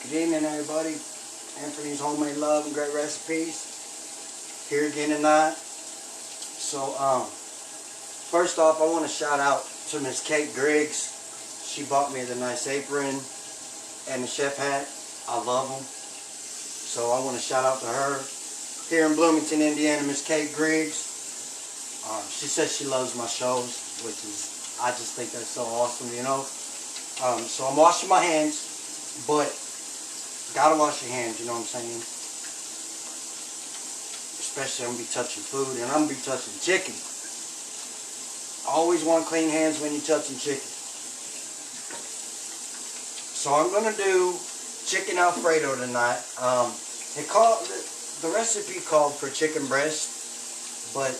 Good evening, everybody. Anthony's Homemade Love and Great Recipes. Here again tonight. So, first off, I want to shout out to Miss Kate Griggs. She bought me the nice apron and the chef hat. I love them. So I want to shout out to her. Here in Bloomington, Indiana, Miss Kate Griggs. She says she loves my shows, which is, I just think that's so awesome, you know. So I'm washing my hands, but gotta wash your hands, you know what I'm saying? Especially I'm gonna be touching food, and I'm gonna be touching chicken. Always want clean hands when you're touching chicken. So I'm gonna do chicken alfredo tonight. The recipe called for chicken breast, but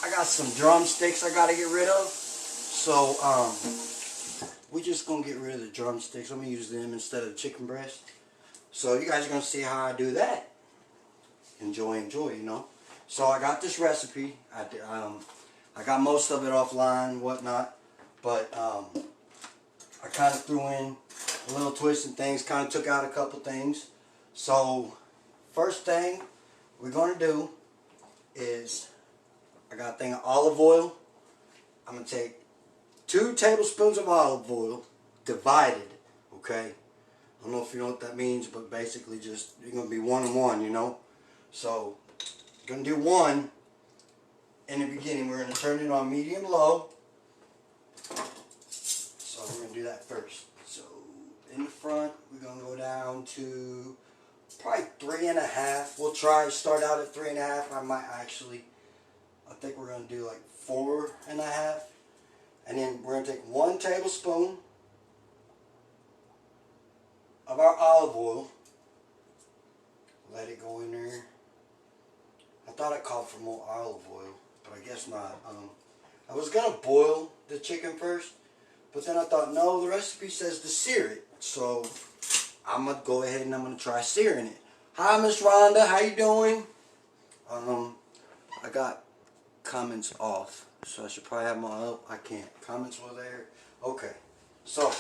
I got some drumsticks I gotta get rid of. So we're just gonna get rid of the drumsticks. I'm gonna use them instead of chicken breast. So you guys are gonna see how I do that. Enjoy, you know. So I got this recipe. I got most of it offline, whatnot, but I kind of threw in a little twist and things. Kind of took out a couple things. So first thing we're gonna do is I got a thing of olive oil. I'm gonna take 2 tablespoons of olive oil divided. Okay. I don't know if you know what that means, but basically just, you're going to be 1 and 1, you know. So, you're going to do 1 in the beginning. We're going to turn it on medium-low. So, we're going to do that first. So, in the front, we're going to go down to probably 3.5. We'll start out at 3.5. I think we're going to do like 4.5. And then we're going to take 1 tablespoon of our olive oil. Let it go in there. I thought it called for more olive oil, but I guess not. I was going to boil the chicken first, but then I thought, no, the recipe says to sear it. So I'm going to go ahead and I'm going to try searing it. Hi, Miss Rhonda. How you doing? I got comments off, so I should probably have my, oh, I can't. Comments were there. Okay, so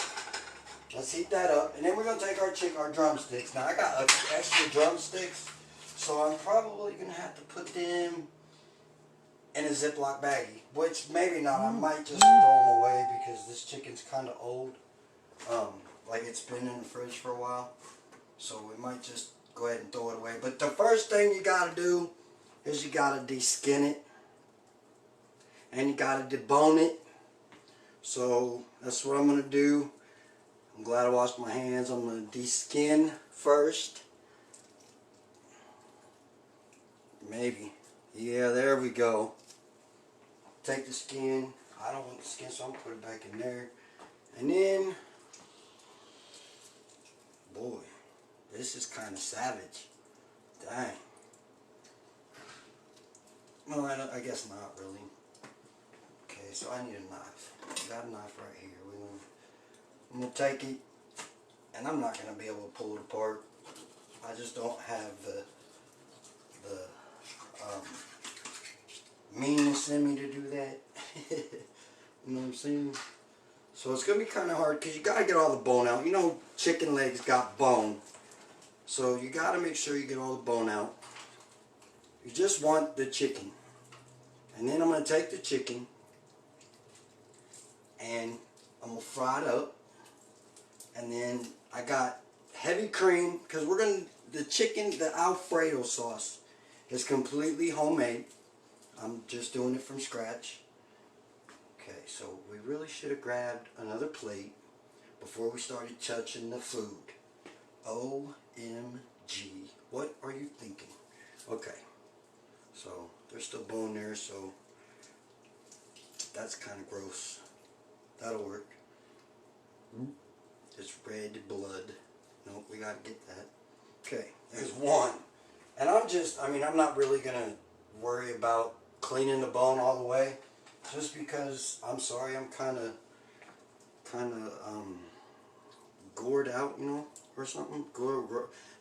let's heat that up, and then we're going to take our drumsticks. Now, I got extra drumsticks, so I'm probably going to have to put them in a Ziploc baggie, which maybe not. I might just throw them away because this chicken's kind of old. Like it's been in the fridge for a while, so we might just go ahead and throw it away. But the first thing you got to do is you got to de-skin it, and you got to debone it. So that's what I'm going to do. I'm glad I washed my hands. I'm going to de-skin first. Maybe. Yeah, there we go. Take the skin. I don't want the skin, so I'm going to put it back in there. And then, boy, this is kind of savage. Dang. Well, I guess not really. Okay, so I need a knife. Got a knife right here. I'm going to take it, and I'm not going to be able to pull it apart. I just don't have the meanness in me to do that. You know what I'm saying? So it's going to be kind of hard because you got to get all the bone out. You know, chicken legs got bone. So you got to make sure you get all the bone out. You just want the chicken. And then I'm going to take the chicken and I'm going to fry it up. And then I got heavy cream because the chicken, the Alfredo sauce is completely homemade. I'm just doing it from scratch. Okay, so we really should have grabbed another plate before we started touching the food. OMG. What are you thinking? Okay, so there's still bone there, so that's kind of gross. That'll work. It's red blood. Nope, we gotta get that. Okay, there's 1. And I'm not really gonna worry about cleaning the bone all the way, just because, I'm sorry, I'm kind of gored out, you know, or something.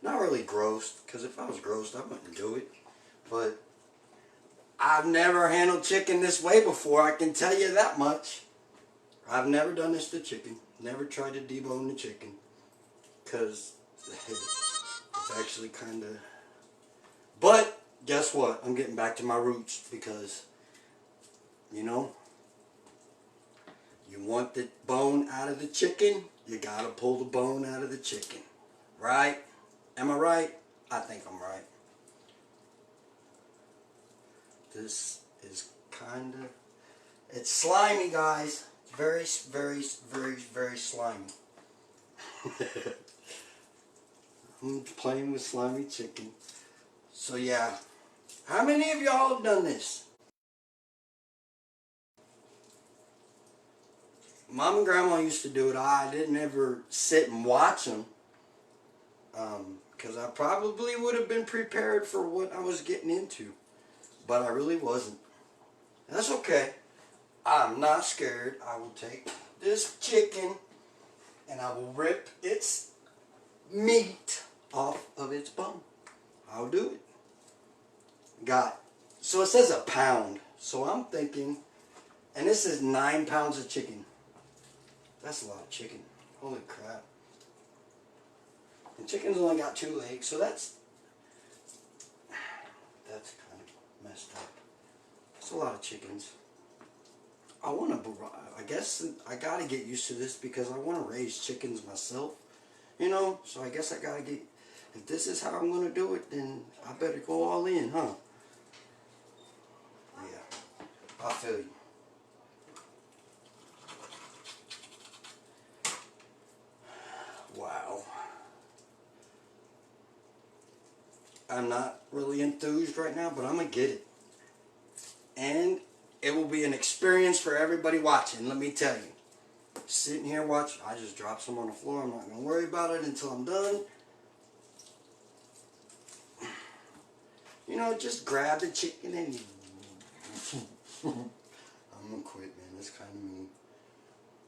Not really grossed, because if I was grossed, I wouldn't do it. But I've never handled chicken this way before, I can tell you that much. I've never done this to chicken. Never tried to debone the chicken. Because It's actually kind of... But, guess what? I'm getting back to my roots because, you know, you want the bone out of the chicken, you gotta pull the bone out of the chicken. Right? Am I right? I think I'm right. This is kind of... It's slimy, guys. Very, very, very, very slimy. I'm playing with slimy chicken. So yeah. How many of y'all have done this? Mom and Grandma used to do it. I didn't ever sit and watch them. Because I probably would have been prepared for what I was getting into. But I really wasn't. That's okay. I'm not scared. I will take this chicken and I will rip its meat off of its bone. I'll do it. So it says a pound. So I'm thinking, and this is 9 pounds of chicken. That's a lot of chicken. Holy crap. And chicken's only got 2 legs, so that's kind of messed up. That's a lot of chickens. I guess I gotta get used to this because I want to raise chickens myself. You know, so I guess I gotta get, if this is how I'm gonna do it, then I better go all in, huh? Yeah, I feel you. Wow. I'm not really enthused right now, but I'm gonna get it. And it will be an experience for everybody watching, let me tell you. Sitting here watching, I just dropped some on the floor. I'm not going to worry about it until I'm done. You know, just grab the chicken and... I'm going to quit, man. That's kind of mean.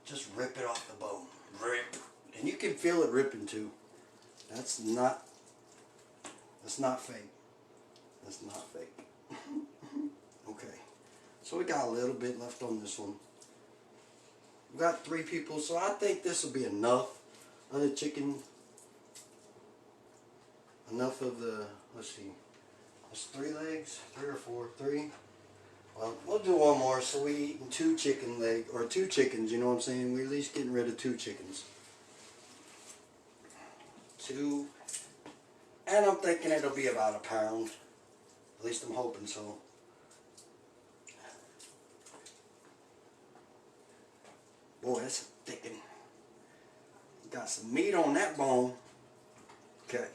Just rip it off the bone. Rip. And you can feel it ripping too. That's not fake. That's not fake. Okay. So we got a little bit left on this one. We've got 3 people, so I think this will be enough of the chicken. Enough of the, let's see, there's 3 legs, 3 or 4, 3. Well, we'll do one more, so we eating 2 chicken leg, or 2 chickens, you know what I'm saying? We're at least getting rid of 2 chickens. 2, and I'm thinking it'll be about a pound. At least I'm hoping so. Boy, that's a thick one. Got some meat on that bone. Okay.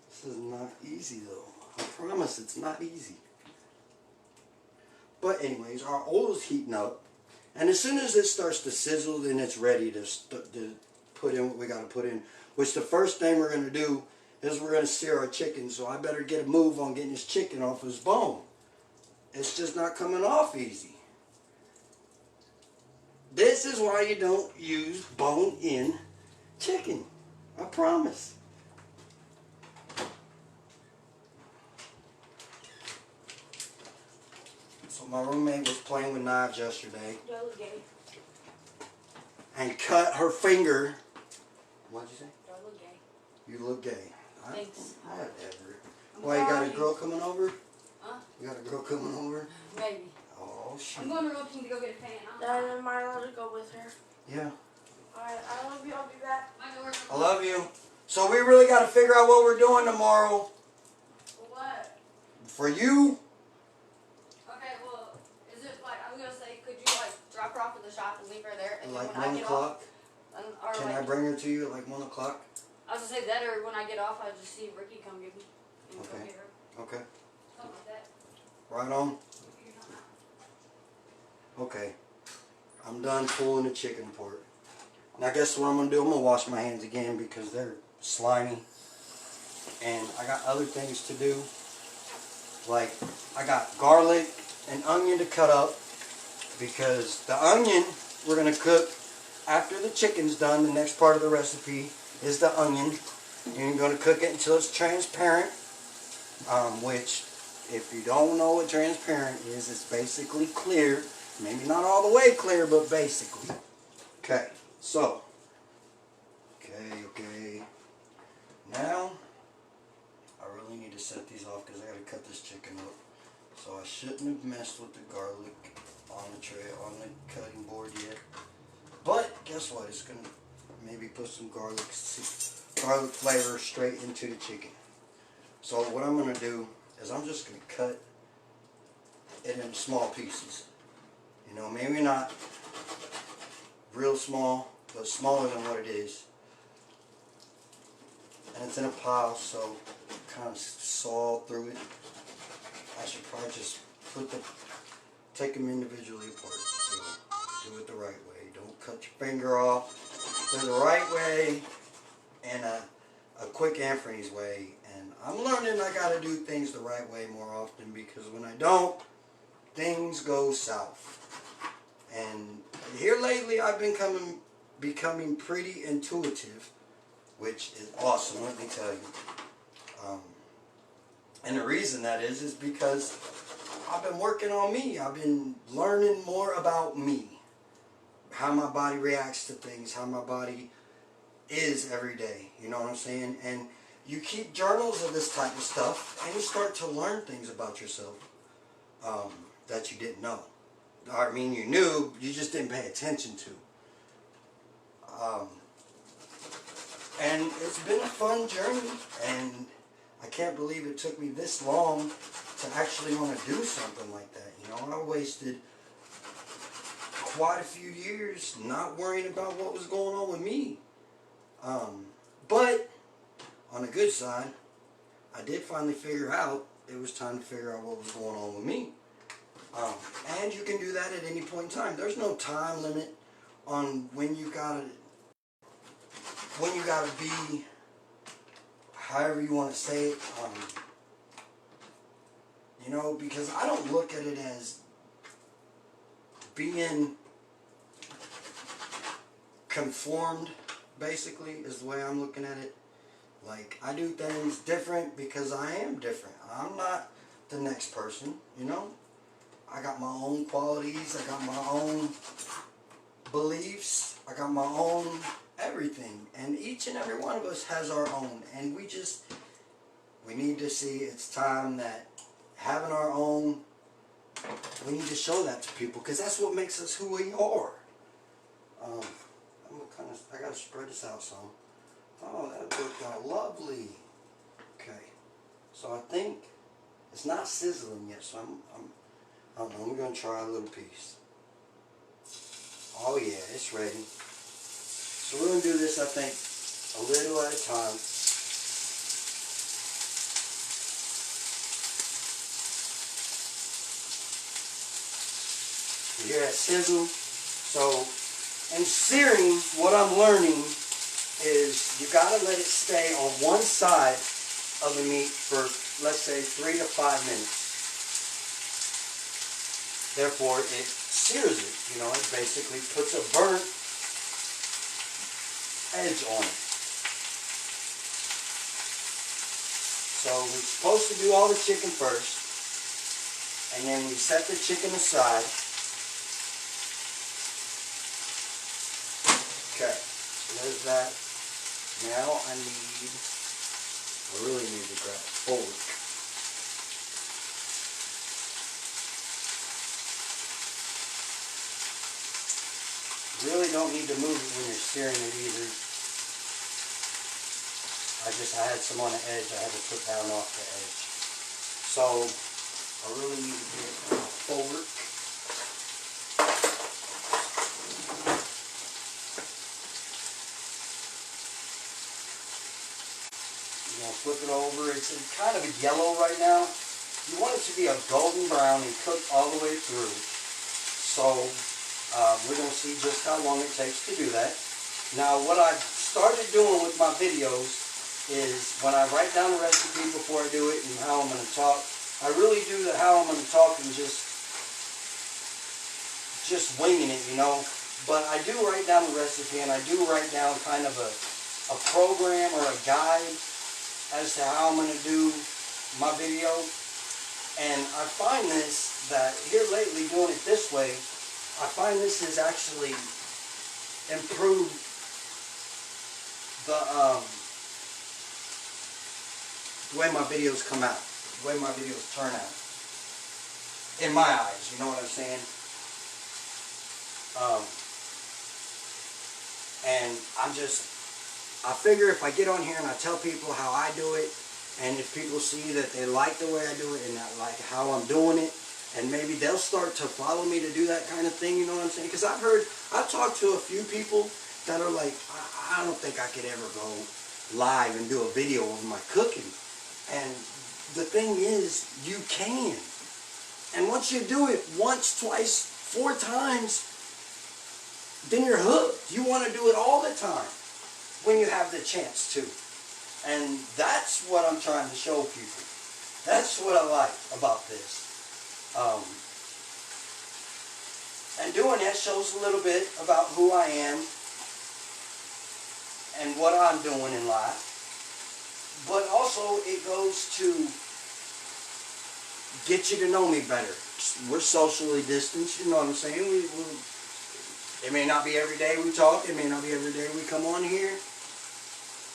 This is not easy though. I promise it's not easy. But anyways, our oil's heating up. And as soon as it starts to sizzle, then it's ready to put in what we got to put in. Which the first thing we're going to do is we're going to sear our chicken. So I better get a move on getting this chicken off his bone. It's just not coming off easy. This is why you don't use bone-in chicken. I promise. So my roommate was playing with knives yesterday. Do I look gay? And cut her finger. What'd you say? Do I look gay? You look gay. Thanks. Whatever. Why, you got a girl coming over? Huh? You got a girl coming over? Maybe. Oh, shoot. I'm going to Roking to go get a fan. Dad, am I allowed to go with her? Yeah. Alright, I love you. I'll be back. I love you. So we really got to figure out what we're doing tomorrow. What? For you. Okay, well, is it like, I'm going to say, could you like drop her off at the shop and leave her there? And Like then when 1 I get o'clock? off, Can I bring her to you at like 1 o'clock? I was going to say that, or when I get off, I just see Ricky come get me. And go Okay. get her. Okay. Something like that. Right on. Okay. I'm done pulling the chicken apart. Now guess what I'm going to do? I'm going to wash my hands again because they're slimy. And I got other things to do. Like, I got garlic and onion to cut up. Because the onion we're going to cook after the chicken's done. The next part of the recipe is the onion. And you're going to cook it until it's transparent. Which, if you don't know what transparent is, it's basically clear. Maybe not all the way clear, but basically. Okay, so. Okay. Now, I really need to set these off because I got to cut this chicken up. So I shouldn't have messed with the garlic on the tray, on the cutting board yet. But guess what? It's going to maybe put some garlic flavor straight into the chicken. So what I'm going to do is I'm just going to cut it into small pieces. You know, maybe not real small, but smaller than what it is. And it's in a pile, so kind of saw through it. I should probably just take them individually apart. Do it the right way. Don't cut your finger off. There's a right way and a quick and freeze way. And I'm learning I gotta do things the right way more often, because when I don't, things go south. And here lately I've been becoming pretty intuitive, which is awesome, let me tell you. And the reason that is because I've been working on me. I've been learning more about me. How my body reacts to things, how my body is every day. You know what I'm saying? And you keep journals of this type of stuff, and you start to learn things about yourself that you didn't know. I mean, you knew, you just didn't pay attention to. And it's been a fun journey, and I can't believe it took me this long to actually want to do something like that. You know, I wasted quite a few years not worrying about what was going on with me. But on the good side, I did finally figure out it was time to figure out what was going on with me. And you can do that at any point in time. There's no time limit on when you gotta be, however you want to say it. You know, because I don't look at it as being conformed, basically, is the way I'm looking at it. Like, I do things different because I am different. I'm not the next person, you know? I got my own qualities, I got my own beliefs, I got my own everything. And each and every one of us has our own. And we need to see it's time that having our own, we need to show that to people, because that's what makes us who we are. I gotta spread this out some. Oh, that worked out lovely. Okay, so I think it's not sizzling yet, so I don't know, I'm gonna try a little piece. Oh yeah, it's ready. So we're gonna do this, I think, a little at a time. You hear that sizzle? So, in searing, what I'm learning is you gotta let it stay on one side of the meat for, let's say, 3 to 5 minutes. Therefore, it sears it. You know, it basically puts a burnt edge on it. So we're supposed to do all the chicken first, and then we set the chicken aside. Okay, so there's that. Now I really need to grab a fork. You really don't need to move it when you're searing it either. I had some on the edge I had to put down off the edge. So I really need to get a fork. You're going to flip it over. It's kind of a yellow right now. You want it to be a golden brown and cooked all the way through. So we're going to see just how long it takes to do that. Now, what I've started doing with my videos is when I write down the recipe before I do it and how I'm going to talk, I really do the how I'm going to talk and just winging it, you know. But I do write down the recipe, and I do write down kind of a program or a guide as to how I'm going to do my video. And I find this, that here lately doing it this way, I find this has actually improved the way my videos come out, the way my videos turn out. In my eyes, you know what I'm saying? And I figure if I get on here and I tell people how I do it, and if people see that they like the way I do it and I like how I'm doing it, and maybe they'll start to follow me to do that kind of thing, you know what I'm saying? Because I've talked to a few people that are like, I don't think I could ever go live and do a video of my cooking. And the thing is, you can. And once you do it once, twice, 4 times, then you're hooked. You want to do it all the time when you have the chance to. And that's what I'm trying to show people. That's what I like about this. And doing that shows a little bit about who I am and what I'm doing in life. But also it goes to get you to know me better. We're socially distanced, you know what I'm saying? It may not be every day we talk. It may not be every day we come on here.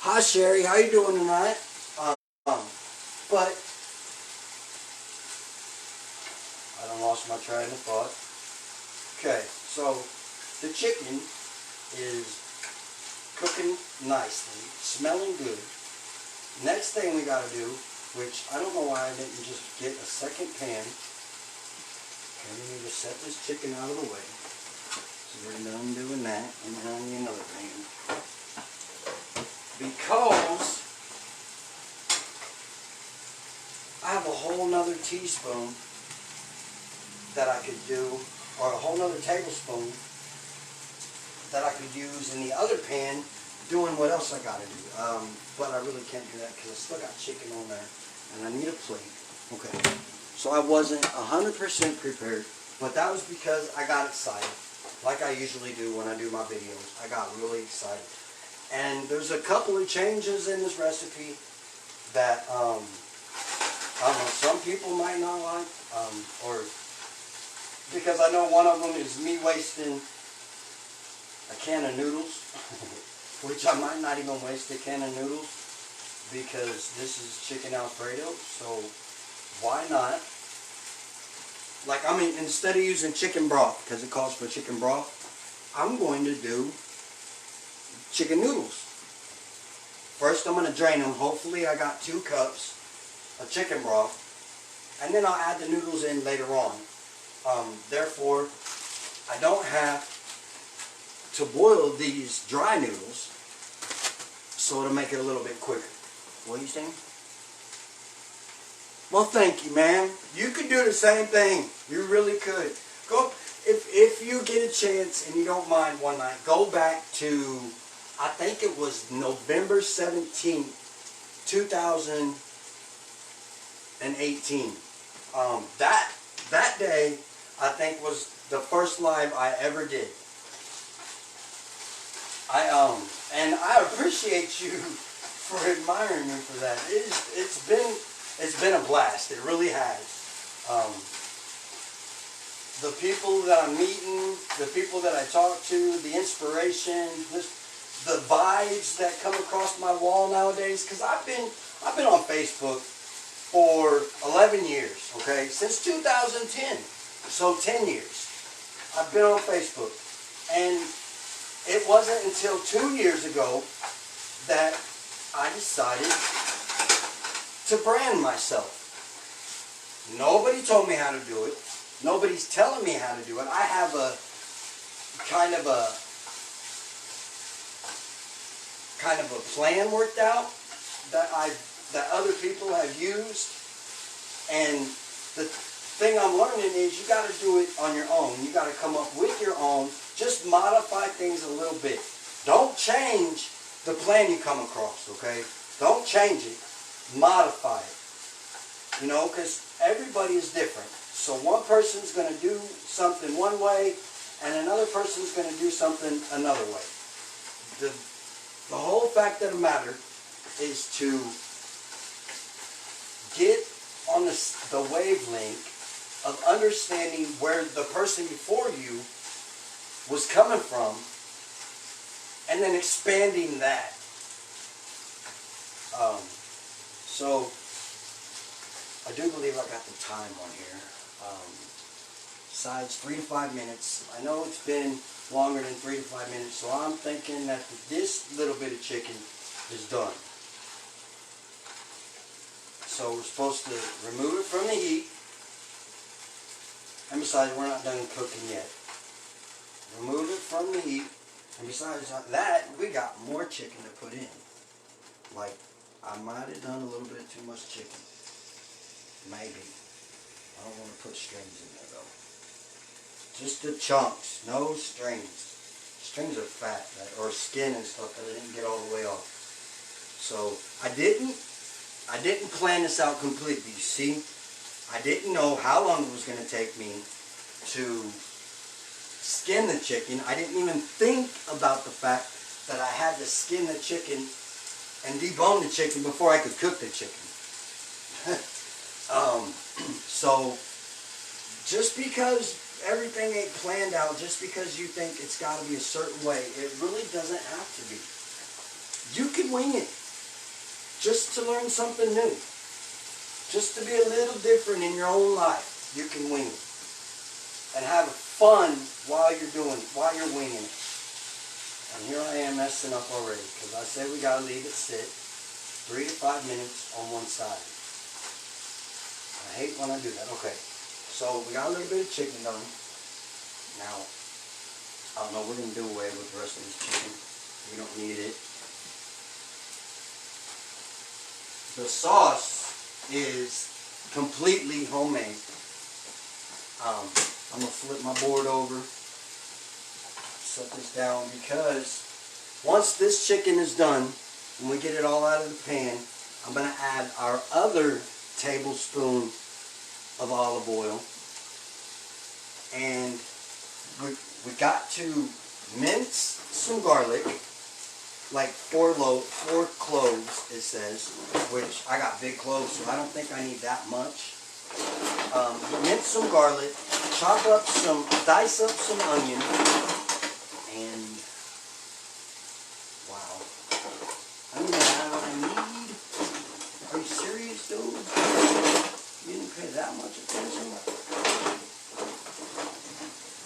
Hi Sherry, how you doing tonight? But I done lost my train of thought. Okay, so the chicken is cooking nicely, smelling good. Next thing we gotta do, which I don't know why I didn't just get a second pan. Okay, we need to set this chicken out of the way. So we're done doing that, and now I need another pan. Because I have a whole nother teaspoon that I could do, or a whole nother tablespoon that I could use in the other pan doing what else I gotta do. But I really can't do that because I still got chicken on there and I need a plate. Okay, so I wasn't 100% prepared, but that was because I got excited, like I usually do when I do my videos. I got really excited. And there's a couple of changes in this recipe that, I don't know, some people might not like, or because I know one of them is me wasting a can of noodles, which I might not even waste a can of noodles because this is chicken alfredo, so why not? Like, I mean, instead of using chicken broth, because it calls for chicken broth, I'm going to do chicken noodles. First I'm going to drain them. Hopefully I got 2 cups of chicken broth, and then I'll add the noodles in later on. Therefore, I don't have to boil these dry noodles, so it'll make it a little bit quicker. What are you saying? Well, thank you, man. You could do the same thing. You really could. Go, if you get a chance and you don't mind one night, go back to, I think it was November 17th, 2018. That day, I think, was the first live I ever did. And I appreciate you for admiring me for that. It's been a blast. It really has. The people that I'm meeting, the people that I talk to, the inspiration, the vibes that come across my wall nowadays. Because I've been on Facebook for 11 years. Okay, since 2010. So 10 years. I've been on Facebook, and it wasn't until 2 years ago that I decided to brand myself. Nobody told me how to do it. Nobody's telling me how to do it. I have a kind of a plan worked out that other people have used, and the thing I'm learning is you got to do it on your own. You got to come up with your own. Just modify things a little bit. Don't change the plan you come across, okay? Don't change it. Modify it. You know, because everybody is different. So one person's going to do something one way, and another person's going to do something another way. The whole fact of the matter is to get on the wavelength of understanding where the person before you was coming from, and then expanding that. So I do believe I got the time on here. Sides 3 to 5 minutes. I know it's been longer than 3 to 5 minutes, so I'm thinking that this little bit of chicken is done. So we're supposed to remove it from the heat. And besides, we're not done cooking yet. Remove it from the heat. And besides that, we got more chicken to put in. Like, I might have done a little bit too much chicken. Maybe. I don't want to put strings in there though. Just the chunks, no strings. Strings are fat, or skin and stuff that I didn't get all the way off. So I didn't plan this out completely. You see, I didn't know how long it was going to take me to skin the chicken. I didn't even think about the fact that I had to skin the chicken and debone the chicken before I could cook the chicken. So just because everything ain't planned out, just because you think it's got to be a certain way, it really doesn't have to be. You can wing it just to learn something new, just to be a little different in your own life. You can wing it and have fun while you're winging it. And here I am messing up already, because I said we got to leave it sit 3 to 5 minutes on one side. I hate when I do that. Okay, so we got a little bit of chicken done. Now, I don't know, we're going to do away with the rest of this chicken. We don't need it. The sauce is completely homemade. I'm going to flip my board over, set this down, because once this chicken is done, when we get it all out of the pan, I'm going to add our other tablespoon of olive oil, and we got to mince some garlic, like 4 cloves it says, which I got big cloves, so I don't think I need that much. Mince some garlic, dice up some onion, and wow, I don't even have what I need. Are you serious, dude? You didn't pay that much attention?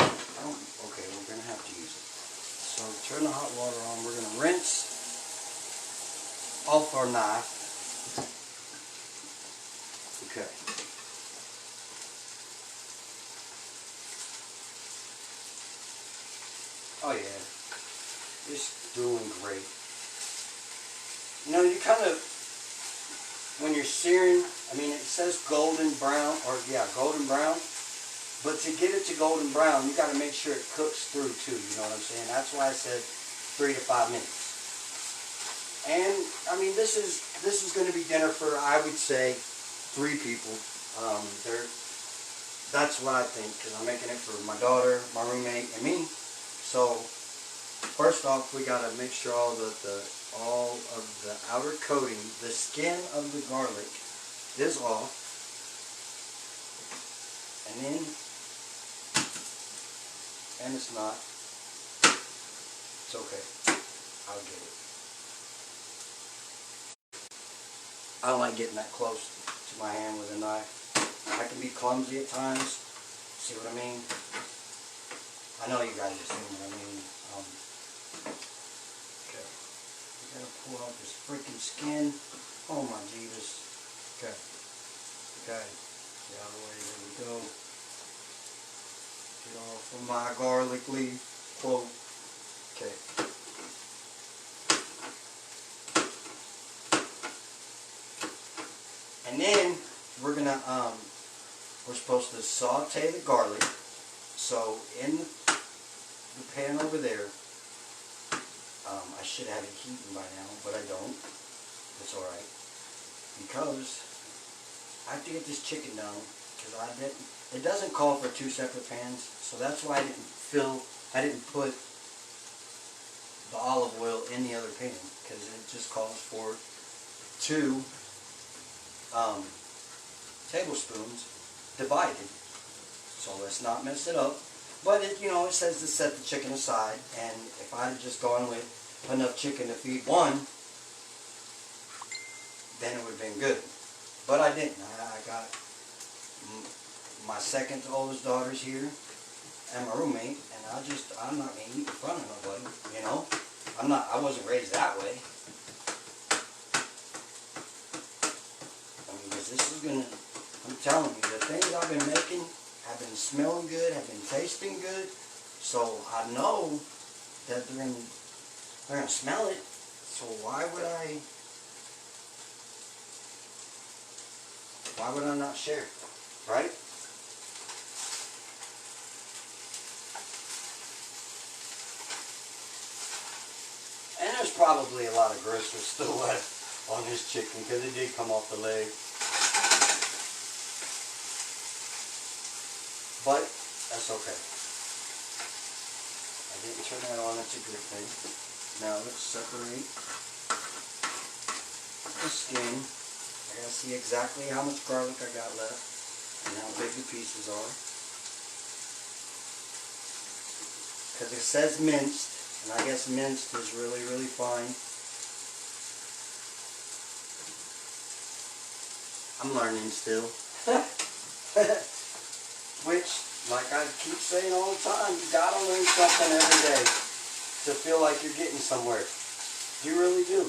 Okay, we're going to have to use it. So turn the hot water on. We're going to rinse off our knife. Okay. Oh yeah, it's doing great. You know, you kind of, when you're searing, I mean, it says golden brown, golden brown. But to get it to golden brown, you got to make sure it cooks through too. You know what I'm saying? That's why I said 3 to 5 minutes. And I mean, this is going to be dinner for, I would say, 3 people. That's what I think, because I'm making it for my daughter, my roommate, and me. So first off, we got to make sure all of the outer coating, the skin of the garlic, is off. And then, and it's not. It's okay. I'll get it. I don't like getting that close to my hand with a knife. I can be clumsy at times. See what I mean? I know you guys are seeing what I mean. Okay. We gotta pull out this freaking skin. Oh my Jesus. Okay. Okay. Get out of the way. There we go. Get off of my garlic leaf. Whoa. Okay. And then we're gonna we're supposed to saute the garlic. So in the pan over there, I should have it heating by now, but I don't. It's alright, because I have to get this chicken done, because it doesn't call for 2 separate pans, so that's why I didn't put the olive oil in the other pan, because it just calls for 2 tablespoons divided. So let's not mess it up. But it says to set the chicken aside, and if I had just gone with enough chicken to feed one, then it would have been good. But I didn't. I got my second oldest daughter's here and my roommate, and I'm not gonna eat in front of nobody, you know? I wasn't raised that way. I mean, 'cause this is gonna, I'm telling you, the things I've been making have been smelling good, have been tasting good, so I know that they're gonna smell it, so why would I not share, right? And there's probably a lot of gristle still left on this chicken because it did come off the leg. But that's okay. I didn't turn that on, that's a good thing. Now let's separate the skin. I gotta see exactly how much garlic I got left and how big the pieces are. Because it says minced, and I guess minced is really, really fine. I'm learning still. Which, like I keep saying all the time, you gotta learn something every day to feel like you're getting somewhere. You really do.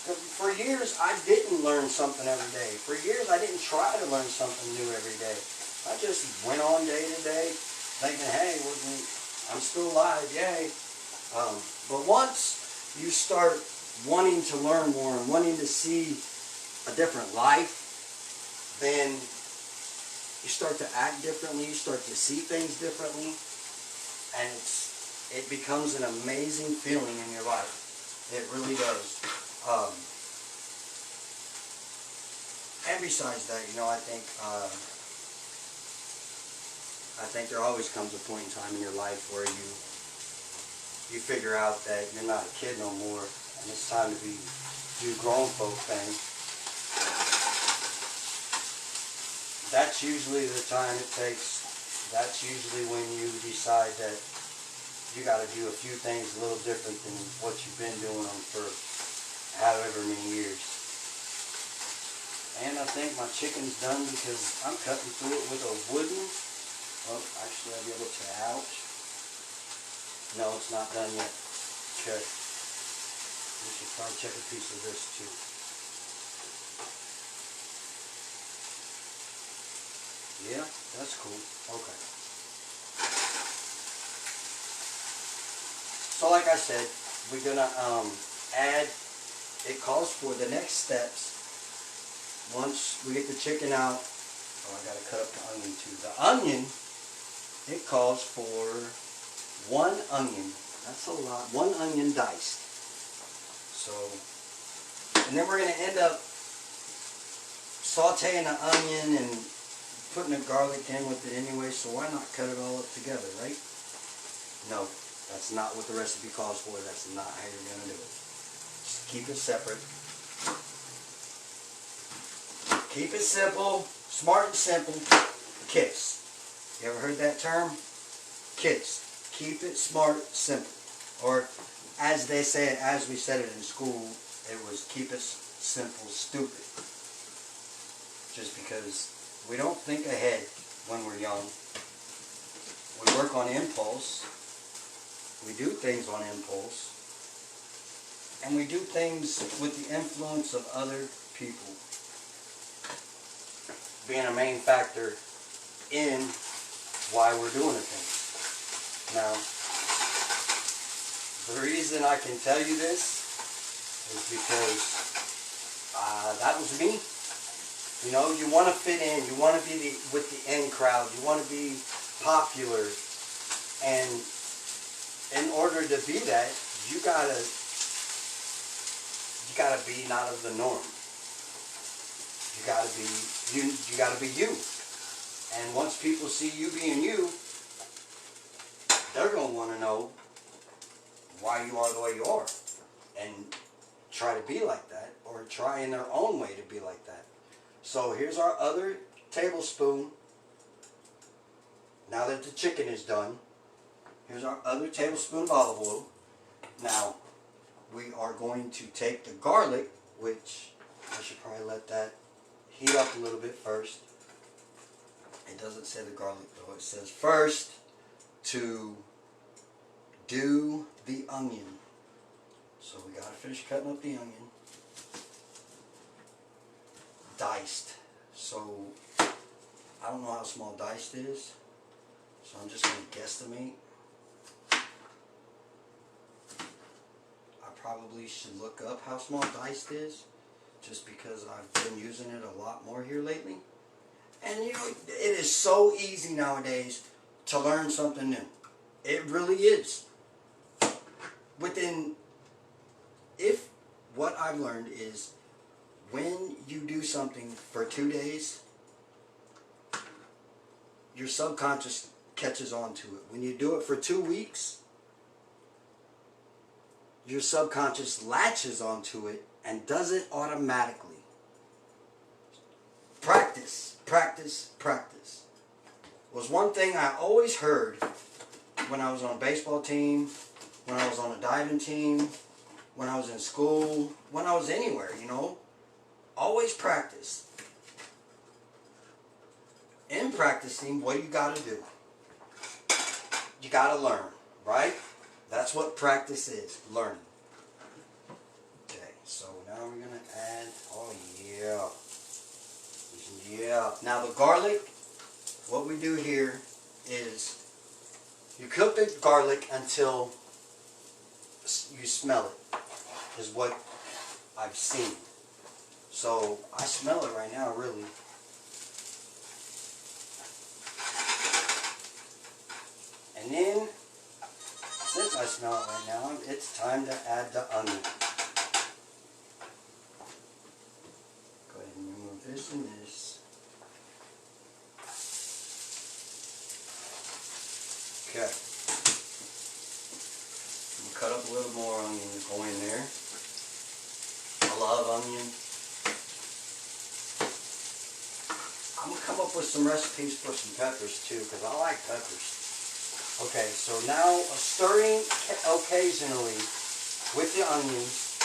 For years, I didn't learn something every day. For years, I didn't try to learn something new every day. I just went on day to day, thinking, hey, I'm still alive, yay. But once you start wanting to learn more and wanting to see a different life, then you start to act differently, you start to see things differently, and it becomes an amazing feeling in your life. It really does. And besides that, you know, I think there always comes a point in time in your life where you figure out that you're not a kid no more, and it's time to do grown folk thing. That's usually the time it takes. That's usually when you decide that you got to do a few things a little different than what you've been doing them for however many years. And I think my chicken's done because I'm cutting through it with a wooden, oh, actually I'll be able to, ouch. No, it's not done yet. Okay. We should probably check a piece of this too. Yeah, that's cool. Okay. So like I said, we're gonna add, it calls for the next steps. Once we get the chicken out, oh, I gotta cut up the onion too. The onion, it calls for 1 onion. That's a lot. 1 onion diced. So, and then we're gonna end up sauteing the onion and putting the garlic in with it anyway, so why not cut it all up together, right? No, that's not what the recipe calls for. That's not how you're going to do it. Just keep it separate. Keep it simple, smart and simple. KISS. You ever heard that term? KISS. Keep it smart, simple. Or as they say it, as we said it in school, it was keep it simple, stupid. Just because we don't think ahead when we're young. We work on impulse. We do things on impulse. And we do things with the influence of other people being a main factor in why we're doing a thing. Now, the reason I can tell you this is because that was me. You know, you want to fit in, you want to be with the in crowd, you want to be popular, and in order to be that, you gotta be not of the norm. You gotta be you. And once people see you being you, they're gonna want to know why you are the way you are, and try to be like that, or try in their own way to be like that. So here's our other tablespoon. Now that the chicken is done, here's our other tablespoon of olive oil. Now, we are going to take the garlic, which I should probably let that heat up a little bit first. It doesn't say the garlic though. It says first to do the onion. So we gotta finish cutting up the onion. Diced. So I don't know how small diced is. So I'm just gonna guesstimate. I probably should look up how small diced is, just because I've been using it a lot more here lately. And you know, it is so easy nowadays to learn something new. It really is. If what I've learned is when you do something for 2 days, your subconscious catches on to it. When you do it for 2 weeks, your subconscious latches onto it and does it automatically. Practice, practice, practice was one thing I always heard when I was on a baseball team, when I was on a diving team, when I was in school, when I was anywhere, you know. Always practice. In practicing, what do you got to do? You got to learn, right? That's what practice is, learning. Okay, so now we're going to add, oh yeah. Yeah. Now the garlic, what we do here is you cook the garlic until you smell it, is what I've seen. So I smell it right now, really. And then, since I smell it right now, it's time to add the onion. Go ahead and remove this and this. Okay. I'm going to cut up a little more onion to go in there. I love onion. I'm going to come up with some recipes for some peppers too, because I like peppers. Okay, so now stirring occasionally with the onions.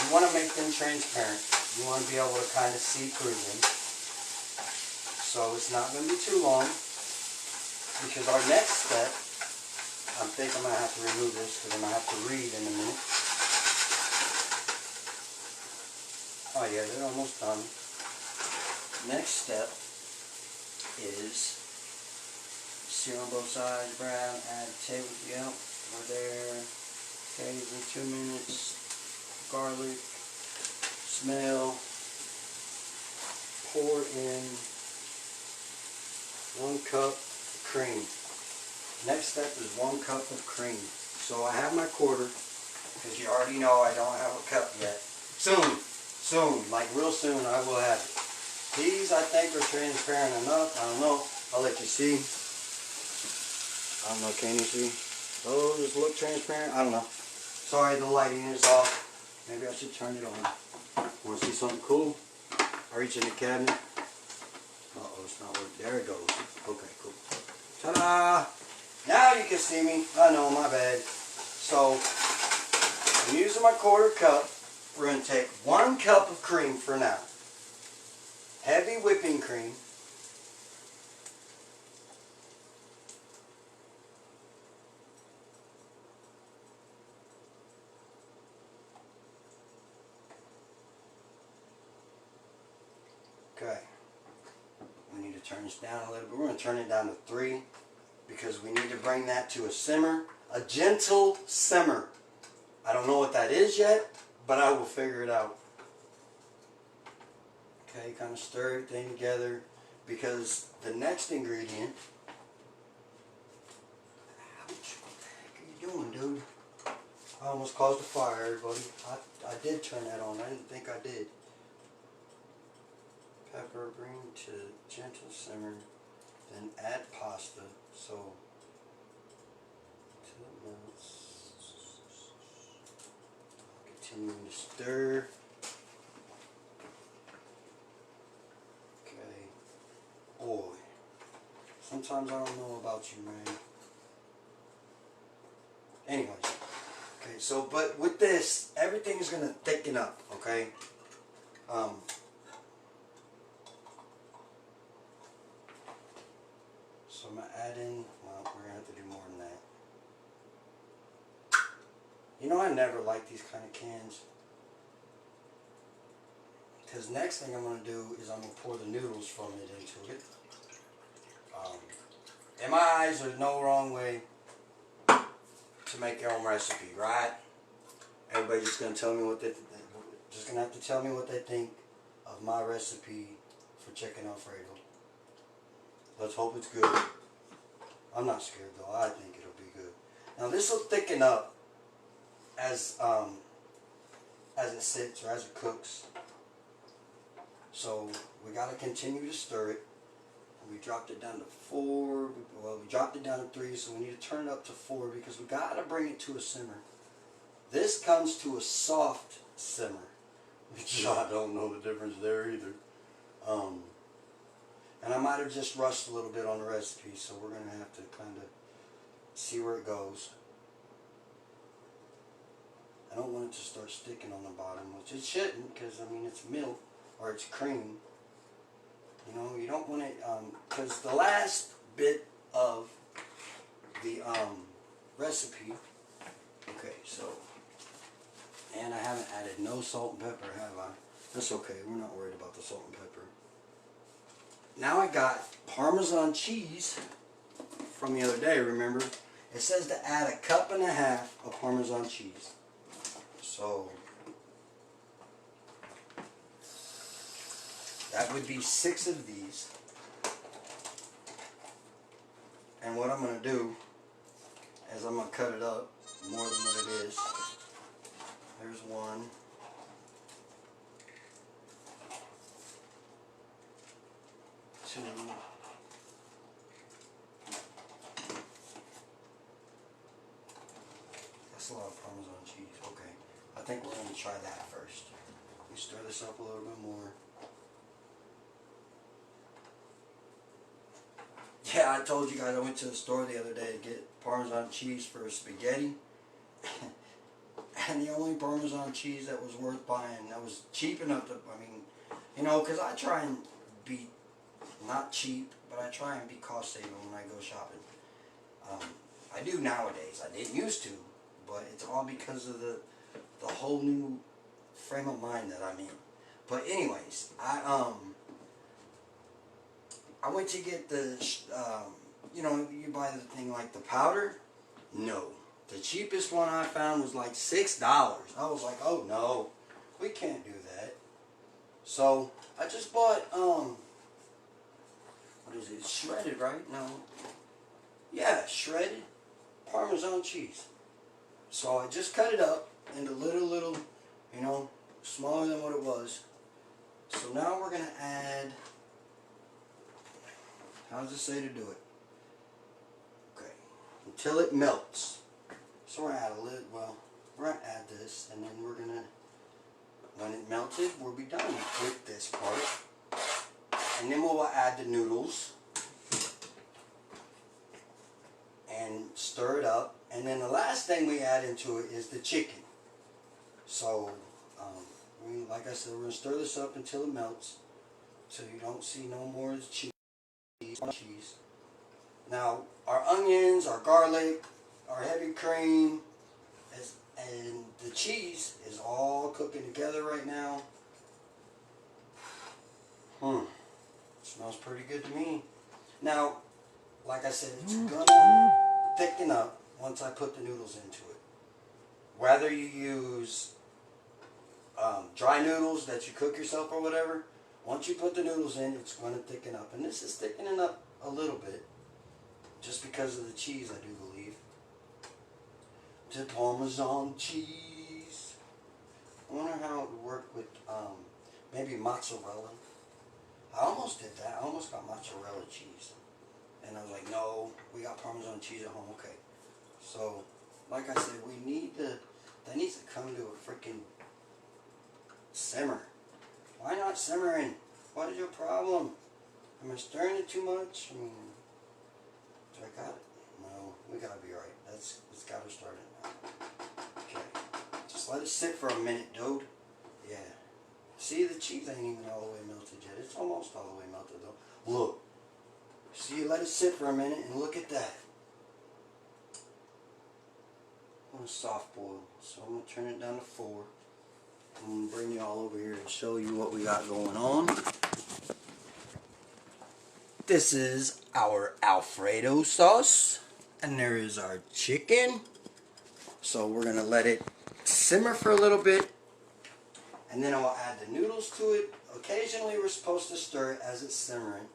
You want to make them transparent. You want to be able to kind of see through them. So it's not going to be too long, because our next step, I think I'm going to have to remove this because I'm going to have to read in a minute. Oh yeah, they're almost done. Next step is sear on both sides, brown, add table, yep, we're there. Okay, in 2 minutes, garlic, smell, pour in 1 cup of cream. Next step is 1 cup of cream. So I have my quarter, because you already know I don't have a cup yet. Soon, like real soon I will have it. These I think are transparent enough, I don't know, I'll let you see. I don't know, can you see? Those look transparent? I don't know. Sorry, the lighting is off. Maybe I should turn it on. Want to see something cool? I reach in the cabinet. Uh-oh, it's not working. There it goes. Okay, cool. Ta-da! Now you can see me. I know, my bad. So, I'm using my quarter cup. We're going to take 1 cup of cream for now. Heavy whipping cream. Okay, we need to turn this down a little bit. We're going to turn it down to 3 because we need to bring that to a simmer, a gentle simmer. I don't know what that is yet, but I will figure it out. Okay, kind of stir everything together because the next ingredient. Ouch, what the heck are you doing, dude? I almost caused a fire, everybody. I did turn that on. I didn't think I did. Pepper, bring to gentle simmer, then add pasta. So, till it melts. Continuing to stir. Okay. Boy, sometimes I don't know about you, man. Anyways, okay. So, but with this, everything is gonna thicken up. Okay. add in, well, we're going to have to do more than that. You know, I never like these kind of cans. Because next thing I'm going to do is I'm going to pour the noodles from it into it. In my eyes, there's no wrong way to make your own recipe, right? Everybody's just going to tell me what they just going to have to tell me what they think of my recipe for chicken alfredo. Let's hope it's good. I'm not scared though. I think it'll be good. Now this will thicken up as it sits or as it cooks. So we got to continue to stir it. We dropped it down to 4. Well, we dropped it down to 3, so we need to turn it up to 4 because we got to bring it to a simmer. This comes to a soft simmer, which I don't know the difference there either. And I might have just rushed a little bit on the recipe, so we're going to have to kind of see where it goes. I don't want it to start sticking on the bottom, which it shouldn't, because I mean it's milk or it's cream. You know, you don't want it, because the last bit of the recipe, okay, so, and I haven't added no salt and pepper, have I? That's okay, we're not worried about the salt and pepper. Now I got Parmesan cheese from the other day, remember? It says to add 1.5 cups of Parmesan cheese. So, that would be 6 of these. And what I'm going to do is I'm going to cut it up more than what it is. There's 1. 2. That's a lot of Parmesan cheese. Okay. I think we're going to try that first. We stir this up a little bit more. Yeah, I told you guys I went to the store the other day to get Parmesan cheese for spaghetti. And the only Parmesan cheese that was worth buying, that was cheap enough to, I mean, you know, because I try and be not cheap, but I try and be cost saving when I go shopping. I do nowadays. I didn't used to, but it's all because of the whole new frame of mind that I'm in. But anyways, I went to get the, you know, you buy the thing like the powder. No. The cheapest one I found was like $6. I was like, oh no, we can't do that. So, I just bought, what is it, shredded, right? No. Yeah, shredded Parmesan cheese. So I just cut it up into little, you know, smaller than what it was. So now we're going to add, how does it say to do it? Okay, until it melts. So we're going to add a little, well, we're going to add this, and then we're going to, when it melted, we'll be done with this part. And then we'll add the noodles and stir it up. And then the last thing we add into it is the chicken. So, like I said, we're going to stir this up until it melts, so you don't see no more cheese. Now, our onions, our garlic, our heavy cream, and the cheese is all cooking together right now. Smells pretty good to me. Now, like I said, it's gonna thicken up once I put the noodles into it. Whether you use dry noodles that you cook yourself or whatever, once you put the noodles in, it's going to thicken up. And this is thickening up a little bit, just because of the cheese, I do believe. The Parmesan cheese. I wonder how it would work with maybe mozzarella. I almost did that. I almost got mozzarella cheese. And I was like, no, we got Parmesan cheese at home. Okay. So, like I said, we need to, that needs to come to a freaking simmer. Why not simmering? What is your problem? Am I stirring it too much? I mean, do I got it? No, we gotta be right. It's gotta start it now. Okay. Just let it sit for a minute, dude. Yeah. See, the cheese ain't even all the way melted yet. It's almost all the way melted though. Look. So you let it sit for a minute and look at that. On a soft boil. So I'm going to turn it down to 4. I'm going to bring you all over here and show you what we got going on. This is our Alfredo sauce. And there is our chicken. So we're going to let it simmer for a little bit. And then I'll add the noodles to it. Occasionally we're supposed to stir it as it's simmering.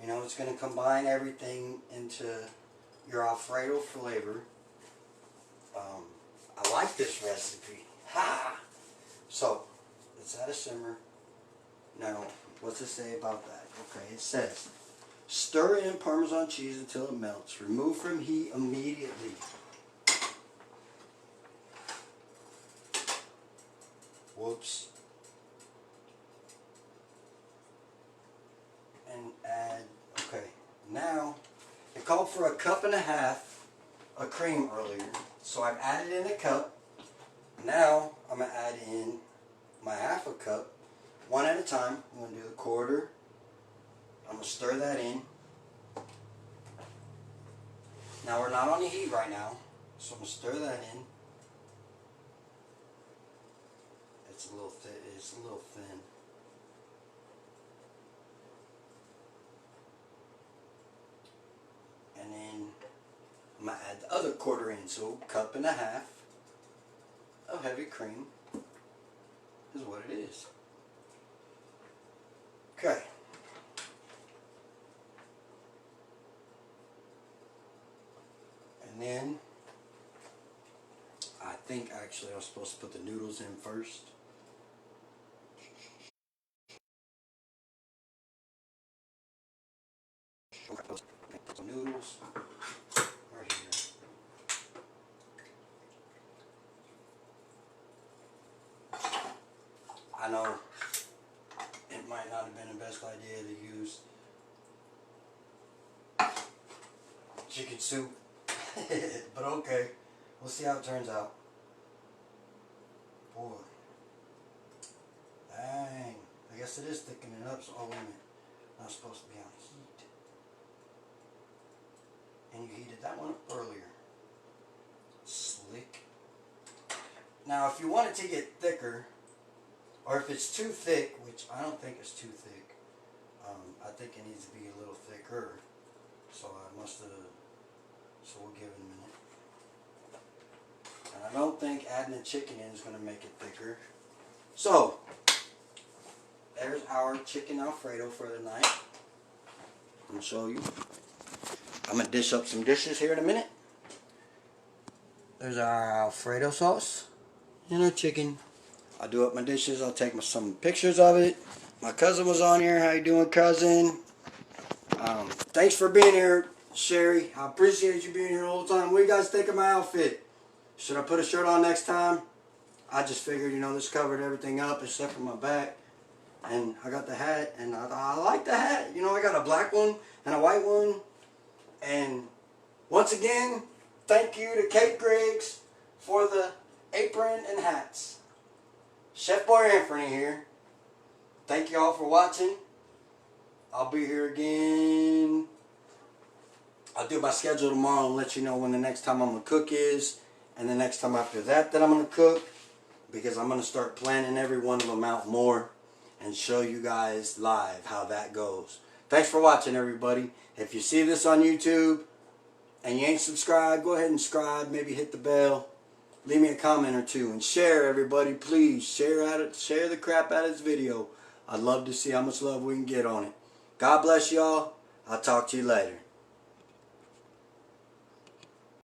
You know, it's going to combine everything into your Alfredo flavor. I like this recipe. Ha! So, let's add a simmer. Now, what's it say about that? Okay, it says, stir in Parmesan cheese until it melts. Remove from heat immediately. Whoops. And add, okay, now, it called for 1.5 cups of cream earlier. So I've added in 1 cup. Now, I'm going to add in my 1/2 cup, one at a time. I'm going to do the 1/4. I'm going to stir that in. Now we're not on the heat right now, so I'm going to stir that in. It's a little thick. It's a little thin. And then I'm going to add the other 1/4 in, so 1.5 cups of heavy cream is what it is. Okay. And then I think actually I was supposed to put the noodles in first. Put some noodles right here. I know it might not have been the best idea to use chicken soup, but okay, we'll see how it turns out. Boy, dang, I guess it is thickening up, so oh wait a minute, not supposed to be on heat. And you heated that one up earlier. Slick. Now if you want it to get thicker, or if it's too thick, which I don't think it's too thick, I think it needs to be a little thicker. So I must have, so we'll give it a minute. And I don't think adding the chicken in is going to make it thicker. So, there's our chicken Alfredo for the night. I'm going to show you. I'm going to dish up some dishes here in a minute. There's our Alfredo sauce and our chicken. I'll do up my dishes. I'll take some pictures of it. My cousin was on here. How you doing, cousin? Thanks for being here, Sherry. I appreciate you being here the whole time. What do you guys think of my outfit? Should I put a shirt on next time? I just figured, you know, this covered everything up except for my back. And I got the hat, and I like the hat. You know, I got a black one and a white one. And once again, thank you to Kate Griggs for the apron and hats. Chef Boy Anthony here. Thank you all for watching. I'll be here again. I'll do my schedule tomorrow and let you know when the next time I'm going to cook is. And the next time after that I'm going to cook. Because I'm going to start planning every one of them out more. And show you guys live how that goes. Thanks for watching, everybody. If you see this on YouTube and you ain't subscribed, go ahead and subscribe. Maybe hit the bell. Leave me a comment or two. And share, everybody. Please share the crap out of this video. I'd love to see how much love we can get on it. God bless y'all. I'll talk to you later.